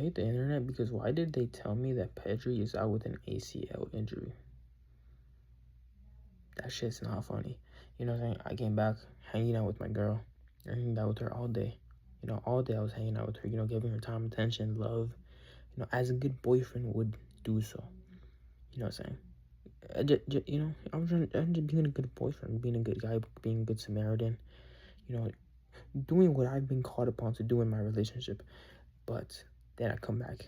I hate the internet because why did they tell me that Pedri is out with an ACL injury? That shit's not funny. You know what I'm saying? I came back hanging out with my girl. I hanged out with her all day. You know, all day I was hanging out with her, you know, giving her time, attention, love, you know, as a good boyfriend would do so. You know what I'm saying? You know, I'm just being a good boyfriend, being a good guy, being a good Samaritan, you know, doing what I've been called upon to do in my relationship. But then I come back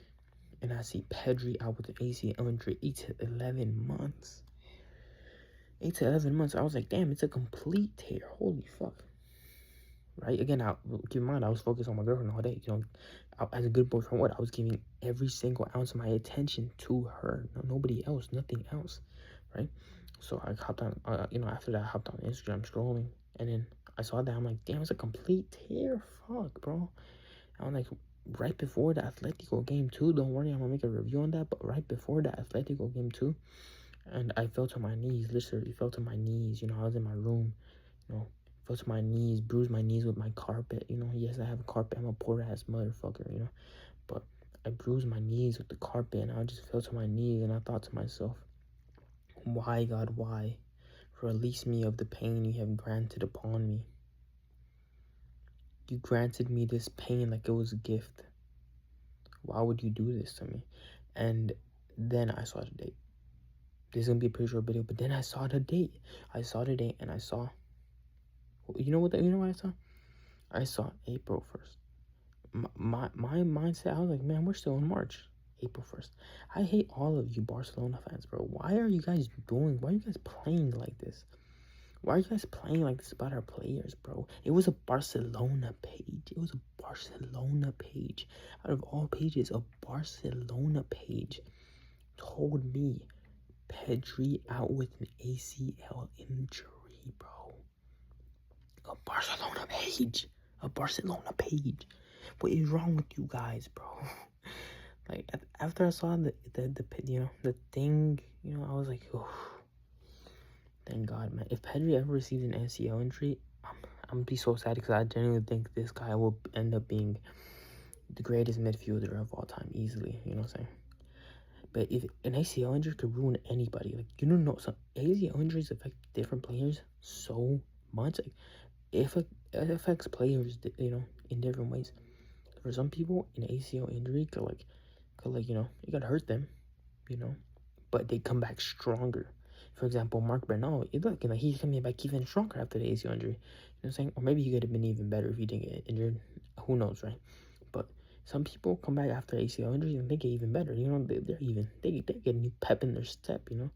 and I see Pedri out with an ACL injury, 8 to 11 months. 8 to 11 months. I was like, damn, it's a complete tear. Holy fuck. Right? Again, keep in mind, I was focused on my girlfriend all day. You know, as a good boyfriend, what? I was giving every single ounce of my attention to her. No, nobody else, nothing else. Right? So I hopped on, you know, after that, I hopped on Instagram scrolling. And then I saw that. I'm like, damn, it's a complete tear. Fuck, bro. I'm like, right before the Atletico game, too. Don't worry, I'm going to make a review on that. But right before the Atletico game, too. And I fell to my knees, literally fell to my knees. You know, I was in my room, you know, fell to my knees, bruised my knees with my carpet. You know, yes, I have a carpet. I'm a poor ass motherfucker, you know, but I bruised my knees with the carpet and I just fell to my knees and I thought to myself, why, God, why? Release me of the pain you have granted upon me. You granted me this pain like it was a gift. Why would you do this to me? And then I saw the date. This is gonna be a pretty short video, but then I saw the date. I saw the date and I saw, you know what I saw? I saw April 1st. My mindset, I was like, man, we're still in March. April 1st. I hate all of you Barcelona fans, bro. Why are you guys playing like this? Why are you guys playing like this about our players, bro? It was a Barcelona page. It was a Barcelona page. Out of all pages, a Barcelona page told me Pedri out with an ACL injury, bro. A Barcelona page. A Barcelona page. What is wrong with you guys, bro? Like, after I saw the you know, the thing, you know, I was like, oh, thank God, man. If Pedri ever receives an ACL injury, I'm gonna be so sad because I genuinely think this guy will end up being the greatest midfielder of all time, easily. You know what I'm saying? But if an ACL injury could ruin anybody, like, you don't know, some ACL injuries affect different players so much. Like, it affects players, you know, in different ways. For some people, an ACL injury could like, you know, it could hurt them, you know, but they come back stronger. For example, Mark Bernal, look, like, he's coming back even stronger after the ACL injury. You know what I'm saying? Or maybe he could have been even better if he didn't get injured. Who knows, right? But some people come back after ACL injury and they get even better. You know, they get a new pep in their step, you know.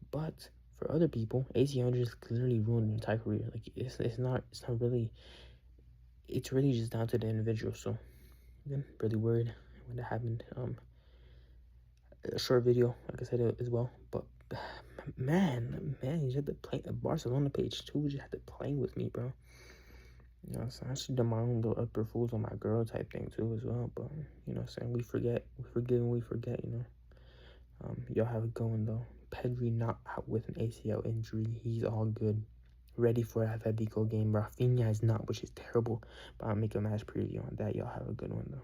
But for other people, ACL injuries clearly ruin their entire career. Like, it's not really, it's really just down to the individual. So again, really worried when that happened. A short video, like I said, as well. But man, you just had to play a Barcelona page too. You just had to play with me, bro. You know, so I should do my own little upper fools on my girl type thing too as well. But you know, saying we forget, we forgive and we forget. You know, y'all have it going though. Pedri not out with an ACL injury. He's all good, ready for a Atletico game. Rafinha is not, which is terrible. But I'll make a match preview on that. Y'all have a good one though.